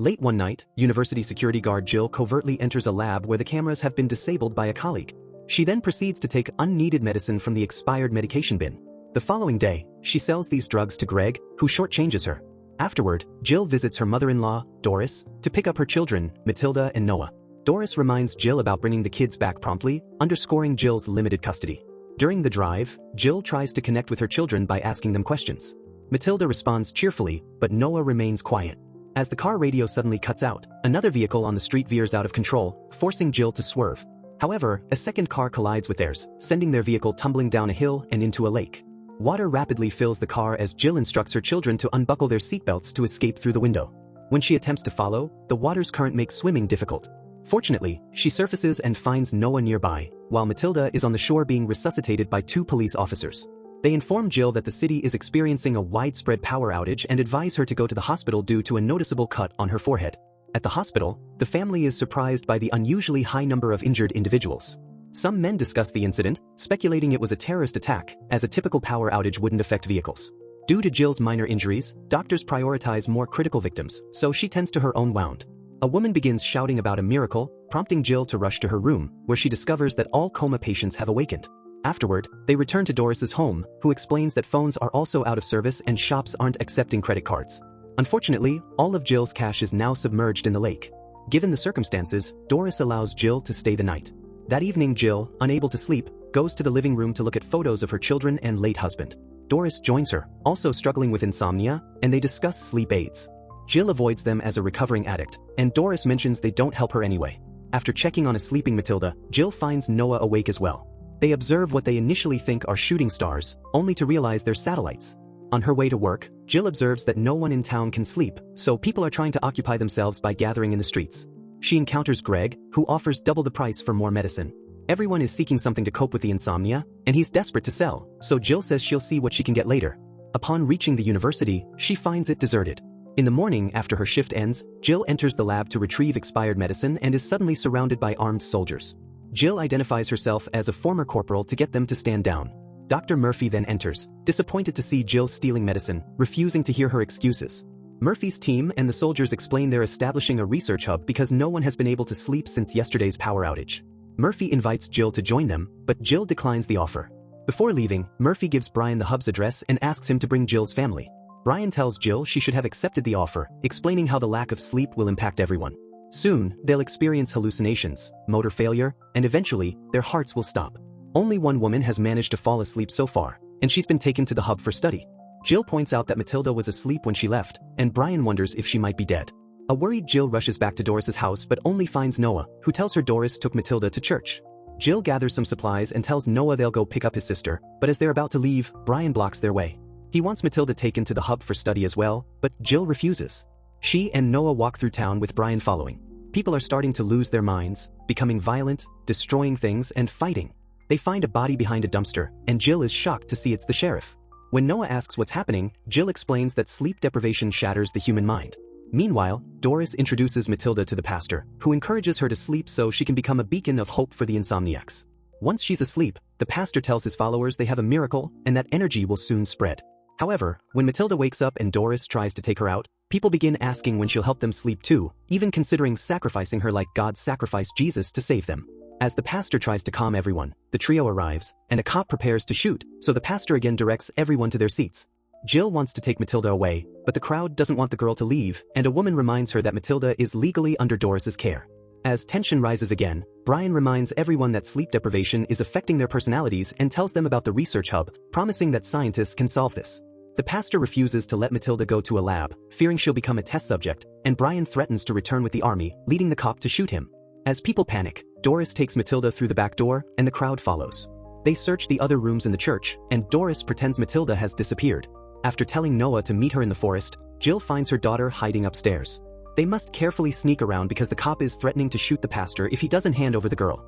Late one night, university security guard Jill covertly enters a lab where the cameras have been disabled by a colleague. She then proceeds to take unneeded medicine from the expired medication bin. The following day, she sells these drugs to Greg, who shortchanges her. Afterward, Jill visits her mother-in-law, Doris, to pick up her children, Matilda and Noah. Doris reminds Jill about bringing the kids back promptly, underscoring Jill's limited custody. During the drive, Jill tries to connect with her children by asking them questions. Matilda responds cheerfully, but Noah remains quiet. As the car radio suddenly cuts out, another vehicle on the street veers out of control, forcing Jill to swerve. However, a second car collides with theirs, sending their vehicle tumbling down a hill and into a lake. Water rapidly fills the car as Jill instructs her children to unbuckle their seatbelts to escape through the window. When she attempts to follow, the water's current makes swimming difficult. Fortunately, she surfaces and finds Noah nearby, while Matilda is on the shore being resuscitated by 2 police officers. They inform Jill that the city is experiencing a widespread power outage and advise her to go to the hospital due to a noticeable cut on her forehead. At the hospital, the family is surprised by the unusually high number of injured individuals. Some men discuss the incident, speculating it was a terrorist attack, as a typical power outage wouldn't affect vehicles. Due to Jill's minor injuries, doctors prioritize more critical victims, so she tends to her own wound. A woman begins shouting about a miracle, prompting Jill to rush to her room, where she discovers that all coma patients have awakened. Afterward, they return to Doris's home, who explains that phones are also out of service and shops aren't accepting credit cards. Unfortunately, all of Jill's cash is now submerged in the lake. Given the circumstances, Doris allows Jill to stay the night. That evening, Jill, unable to sleep, goes to the living room to look at photos of her children and late husband. Doris joins her, also struggling with insomnia, and they discuss sleep aids. Jill avoids them as a recovering addict, and Doris mentions they don't help her anyway. After checking on a sleeping Matilda, Jill finds Noah awake as well. They observe what they initially think are shooting stars, only to realize they're satellites. On her way to work, Jill observes that no one in town can sleep, so people are trying to occupy themselves by gathering in the streets. She encounters Greg, who offers double the price for more medicine. Everyone is seeking something to cope with the insomnia, and he's desperate to sell, so Jill says she'll see what she can get later. Upon reaching the university, she finds it deserted. In the morning after her shift ends, Jill enters the lab to retrieve expired medicine and is suddenly surrounded by armed soldiers. Jill identifies herself as a former corporal to get them to stand down. Dr. Murphy then enters, disappointed to see Jill stealing medicine, refusing to hear her excuses. Murphy's team and the soldiers explain they're establishing a research hub because no one has been able to sleep since yesterday's power outage. Murphy invites Jill to join them, but Jill declines the offer. Before leaving, Murphy gives Brian the hub's address and asks him to bring Jill's family. Brian tells Jill she should have accepted the offer, explaining how the lack of sleep will impact everyone. Soon, they'll experience hallucinations, motor failure, and eventually, their hearts will stop. Only one woman has managed to fall asleep so far, and she's been taken to the hub for study. Jill points out that Matilda was asleep when she left, and Brian wonders if she might be dead. A worried Jill rushes back to Doris's house but only finds Noah, who tells her Doris took Matilda to church. Jill gathers some supplies and tells Noah they'll go pick up his sister, but as they're about to leave, Brian blocks their way. He wants Matilda taken to the hub for study as well, but Jill refuses. She and Noah walk through town with Brian following. People are starting to lose their minds, becoming violent, destroying things, and fighting. They find a body behind a dumpster, and Jill is shocked to see it's the sheriff. When Noah asks what's happening, Jill explains that sleep deprivation shatters the human mind. Meanwhile, Doris introduces Matilda to the pastor, who encourages her to sleep so she can become a beacon of hope for the insomniacs. Once she's asleep, the pastor tells his followers they have a miracle and that energy will soon spread. However, when Matilda wakes up and Doris tries to take her out, people begin asking when she'll help them sleep too, even considering sacrificing her like God sacrificed Jesus to save them. As the pastor tries to calm everyone, the trio arrives, and a cop prepares to shoot, so the pastor again directs everyone to their seats. Jill wants to take Matilda away, but the crowd doesn't want the girl to leave, and a woman reminds her that Matilda is legally under Doris's care. As tension rises again, Brian reminds everyone that sleep deprivation is affecting their personalities and tells them about the research hub, promising that scientists can solve this. The pastor refuses to let Matilda go to a lab, fearing she'll become a test subject, and Brian threatens to return with the army, leading the cop to shoot him. As people panic, Doris takes Matilda through the back door, and the crowd follows. They search the other rooms in the church, and Doris pretends Matilda has disappeared. After telling Noah to meet her in the forest, Jill finds her daughter hiding upstairs. They must carefully sneak around because the cop is threatening to shoot the pastor if he doesn't hand over the girl.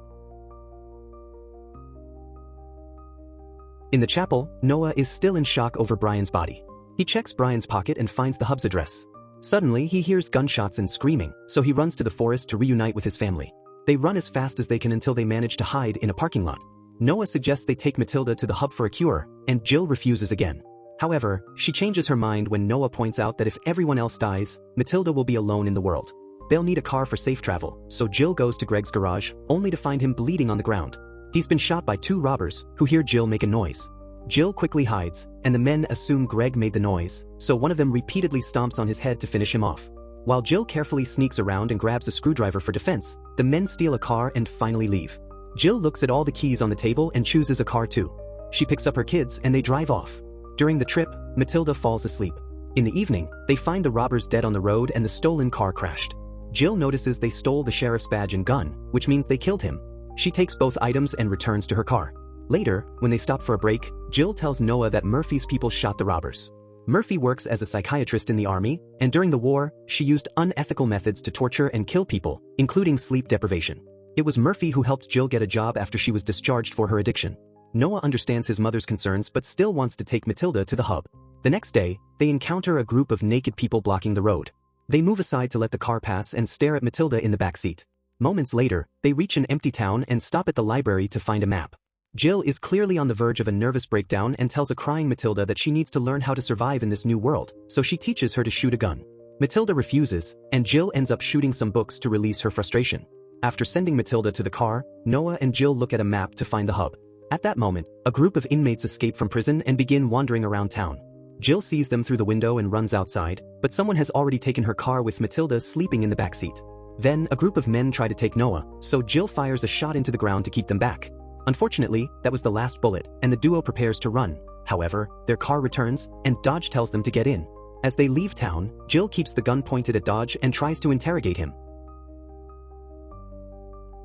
In the chapel, Noah is still in shock over Brian's body. He checks Brian's pocket and finds the hub's address. Suddenly, he hears gunshots and screaming, so he runs to the forest to reunite with his family. They run as fast as they can until they manage to hide in a parking lot. Noah suggests they take Matilda to the hub for a cure, and Jill refuses again. However, she changes her mind when Noah points out that if everyone else dies, Matilda will be alone in the world. They'll need a car for safe travel, so Jill goes to Greg's garage, only to find him bleeding on the ground. He's been shot by 2 robbers, who hear Jill make a noise. Jill quickly hides, and the men assume Greg made the noise, so one of them repeatedly stomps on his head to finish him off. While Jill carefully sneaks around and grabs a screwdriver for defense, the men steal a car and finally leave. Jill looks at all the keys on the table and chooses a car too. She picks up her kids and they drive off. During the trip, Matilda falls asleep. In the evening, they find the robbers dead on the road and the stolen car crashed. Jill notices they stole the sheriff's badge and gun, which means they killed him. She takes both items and returns to her car. Later, when they stop for a break, Jill tells Noah that Murphy's people shot the robbers. Murphy works as a psychiatrist in the army, and during the war, she used unethical methods to torture and kill people, including sleep deprivation. It was Murphy who helped Jill get a job after she was discharged for her addiction. Noah understands his mother's concerns but still wants to take Matilda to the hub. The next day, they encounter a group of naked people blocking the road. They move aside to let the car pass and stare at Matilda in the back seat. Moments later, they reach an empty town and stop at the library to find a map. Jill is clearly on the verge of a nervous breakdown and tells a crying Matilda that she needs to learn how to survive in this new world, so she teaches her to shoot a gun. Matilda refuses, and Jill ends up shooting some books to release her frustration. After sending Matilda to the car, Noah and Jill look at a map to find the hub. At that moment, a group of inmates escape from prison and begin wandering around town. Jill sees them through the window and runs outside, but someone has already taken her car with Matilda sleeping in the back seat. Then, a group of men try to take Noah, so Jill fires a shot into the ground to keep them back. Unfortunately, that was the last bullet, and the duo prepares to run. However, their car returns, and Dodge tells them to get in. As they leave town, Jill keeps the gun pointed at Dodge and tries to interrogate him.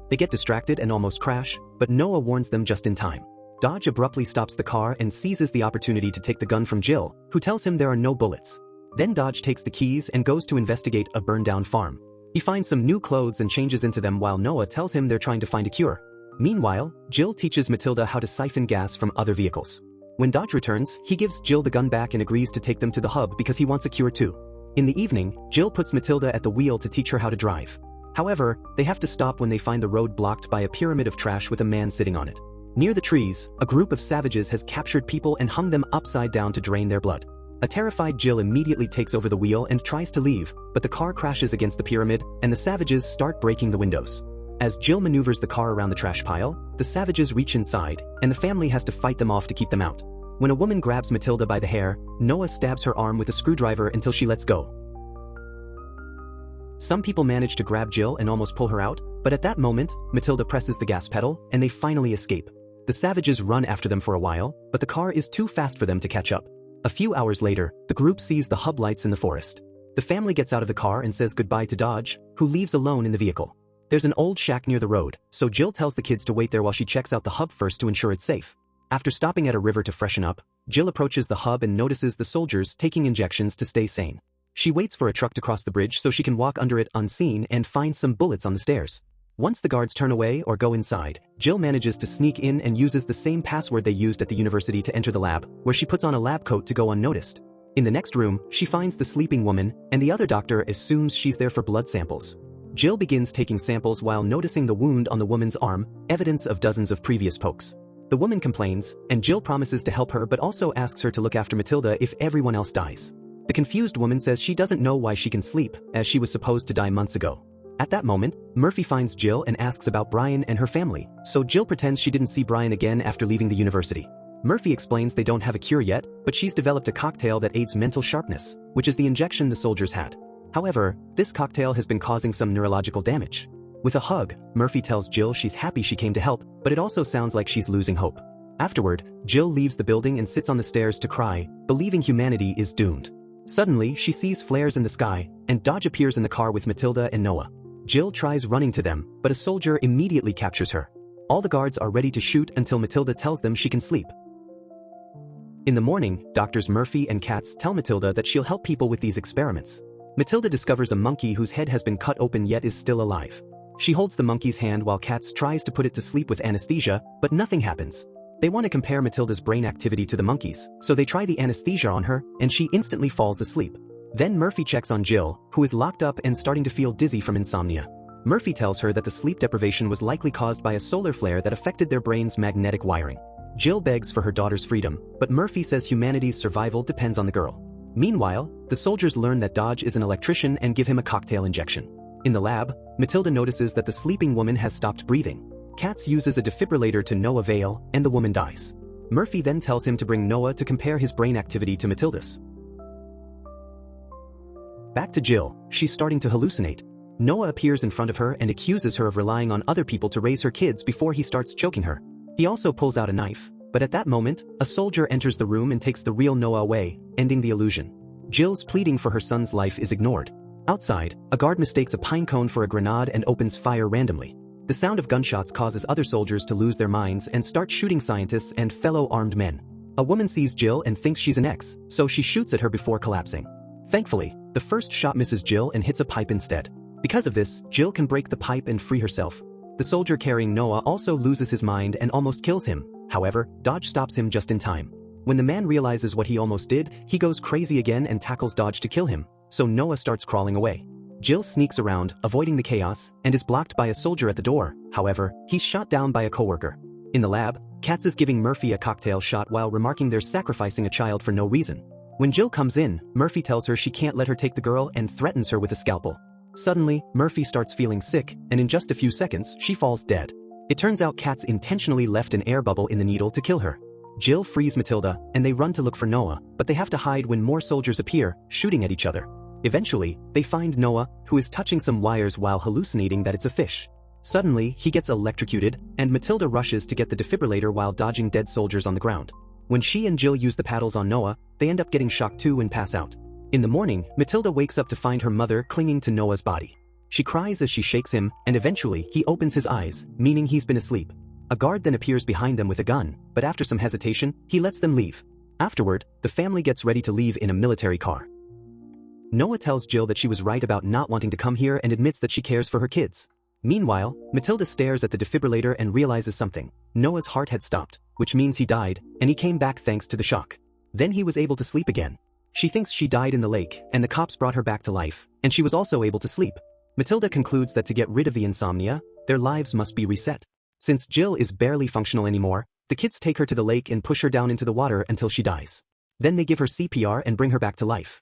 They get distracted and almost crash, but Noah warns them just in time. Dodge abruptly stops the car and seizes the opportunity to take the gun from Jill, who tells him there are no bullets. Then Dodge takes the keys and goes to investigate a burned-down farm. He finds some new clothes and changes into them while Noah tells him they're trying to find a cure. Meanwhile, Jill teaches Matilda how to siphon gas from other vehicles. When Dodge returns, he gives Jill the gun back and agrees to take them to the hub because he wants a cure too. In the evening, Jill puts Matilda at the wheel to teach her how to drive. However, they have to stop when they find the road blocked by a pyramid of trash with a man sitting on it. Near the trees, a group of savages has captured people and hung them upside down to drain their blood. A terrified Jill immediately takes over the wheel and tries to leave, but the car crashes against the pyramid, and the savages start breaking the windows. As Jill maneuvers the car around the trash pile, the savages reach inside, and the family has to fight them off to keep them out. When a woman grabs Matilda by the hair, Noah stabs her arm with a screwdriver until she lets go. Some people manage to grab Jill and almost pull her out, but at that moment, Matilda presses the gas pedal, and they finally escape. The savages run after them for a while, but the car is too fast for them to catch up. A few hours later, the group sees the hub lights in the forest. The family gets out of the car and says goodbye to Dodge, who leaves alone in the vehicle. There's an old shack near the road, so Jill tells the kids to wait there while she checks out the hub first to ensure it's safe. After stopping at a river to freshen up, Jill approaches the hub and notices the soldiers taking injections to stay sane. She waits for a truck to cross the bridge so she can walk under it unseen and finds some bullets on the stairs. Once the guards turn away or go inside, Jill manages to sneak in and uses the same password they used at the university to enter the lab, where she puts on a lab coat to go unnoticed. In the next room, she finds the sleeping woman, and the other doctor assumes she's there for blood samples. Jill begins taking samples while noticing the wound on the woman's arm, evidence of dozens of previous pokes. The woman complains, and Jill promises to help her but also asks her to look after Matilda if everyone else dies. The confused woman says she doesn't know why she can sleep, as she was supposed to die months ago. At that moment, Murphy finds Jill and asks about Brian and her family, so Jill pretends she didn't see Brian again after leaving the university. Murphy explains they don't have a cure yet, but she's developed a cocktail that aids mental sharpness, which is the injection the soldiers had. However, this cocktail has been causing some neurological damage. With a hug, Murphy tells Jill she's happy she came to help, but it also sounds like she's losing hope. Afterward, Jill leaves the building and sits on the stairs to cry, believing humanity is doomed. Suddenly, she sees flares in the sky, and Dodge appears in the car with Matilda and Noah. Jill tries running to them, but a soldier immediately captures her. All the guards are ready to shoot until Matilda tells them she can sleep. In the morning, Doctors Murphy and Katz tell Matilda that she'll help people with these experiments. Matilda discovers a monkey whose head has been cut open yet is still alive. She holds the monkey's hand while Katz tries to put it to sleep with anesthesia, but nothing happens. They want to compare Matilda's brain activity to the monkey's, so they try the anesthesia on her, and she instantly falls asleep. Then Murphy checks on Jill, who is locked up and starting to feel dizzy from insomnia. Murphy tells her that the sleep deprivation was likely caused by a solar flare that affected their brain's magnetic wiring. Jill begs for her daughter's freedom, but Murphy says humanity's survival depends on the girl. Meanwhile, the soldiers learn that Dodge is an electrician and give him a cocktail injection. In the lab, Matilda notices that the sleeping woman has stopped breathing. Katz uses a defibrillator to no avail, and the woman dies. Murphy then tells him to bring Noah to compare his brain activity to Matilda's. Back to Jill, she's starting to hallucinate. Noah appears in front of her and accuses her of relying on other people to raise her kids before he starts choking her. He also pulls out a knife, but at that moment, a soldier enters the room and takes the real Noah away, ending the illusion. Jill's pleading for her son's life is ignored. Outside, a guard mistakes a pine cone for a grenade and opens fire randomly. The sound of gunshots causes other soldiers to lose their minds and start shooting scientists and fellow armed men. A woman sees Jill and thinks she's an ex, so she shoots at her before collapsing. Thankfully, the first shot misses Jill and hits a pipe instead. Because of this, Jill can break the pipe and free herself. The soldier carrying Noah also loses his mind and almost kills him. However, Dodge stops him just in time. When the man realizes what he almost did, he goes crazy again and tackles Dodge to kill him, so Noah starts crawling away. Jill sneaks around, avoiding the chaos, and is blocked by a soldier at the door. However, he's shot down by a coworker. In the lab, Katz is giving Murphy a cocktail shot while remarking they're sacrificing a child for no reason. When Jill comes in, Murphy tells her she can't let her take the girl and threatens her with a scalpel. Suddenly, Murphy starts feeling sick, and in just a few seconds, she falls dead. It turns out Katz intentionally left an air bubble in the needle to kill her. Jill frees Matilda, and they run to look for Noah, but they have to hide when more soldiers appear, shooting at each other. Eventually, they find Noah, who is touching some wires while hallucinating that it's a fish. Suddenly, he gets electrocuted, and Matilda rushes to get the defibrillator while dodging dead soldiers on the ground. When she and Jill use the paddles on Noah, they end up getting shocked too and pass out. In the morning, Matilda wakes up to find her mother clinging to Noah's body. She cries as she shakes him, and eventually, he opens his eyes, meaning he's been asleep. A guard then appears behind them with a gun, but after some hesitation, he lets them leave. Afterward, the family gets ready to leave in a military car. Noah tells Jill that she was right about not wanting to come here and admits that she cares for her kids. Meanwhile, Matilda stares at the defibrillator and realizes something. Noah's heart had stopped, which means he died, and he came back thanks to the shock. Then he was able to sleep again. She thinks she died in the lake, and the cops brought her back to life, and she was also able to sleep. Matilda concludes that to get rid of the insomnia, their lives must be reset. Since Jill is barely functional anymore, the kids take her to the lake and push her down into the water until she dies. Then they give her CPR and bring her back to life.